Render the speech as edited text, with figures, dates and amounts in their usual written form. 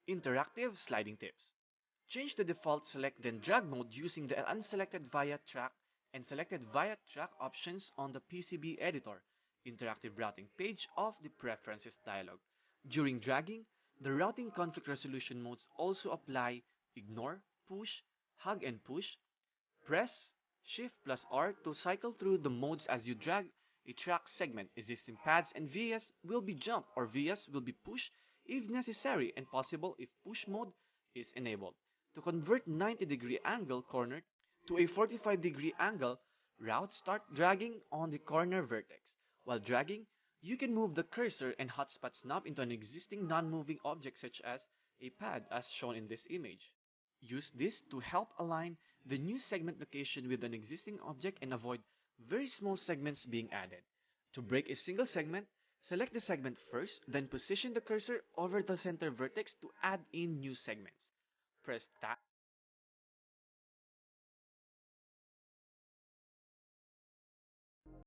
Interactive sliding tips. Change the default select then drag mode using the unselected via track and selected via track options on the PCB editor interactive routing page of the preferences dialog. During dragging, the routing conflict resolution modes also apply ignore, push, hug and push. Press Shift plus R to cycle through the modes as you drag a track segment. Existing paths and VS will be jumped or VS will be pushed if necessary and possible if push mode is enabled. To convert 90-degree angle corner to a 45-degree angle route, start dragging on the corner vertex. While dragging, you can move the cursor and hotspot snap into an existing non-moving object such as a pad as shown in this image. Use this to help align the new segment location with an existing object and avoid very small segments being added. To break a single segment, select the segment first, then position the cursor over the center vertex to add in new segments. Press Tab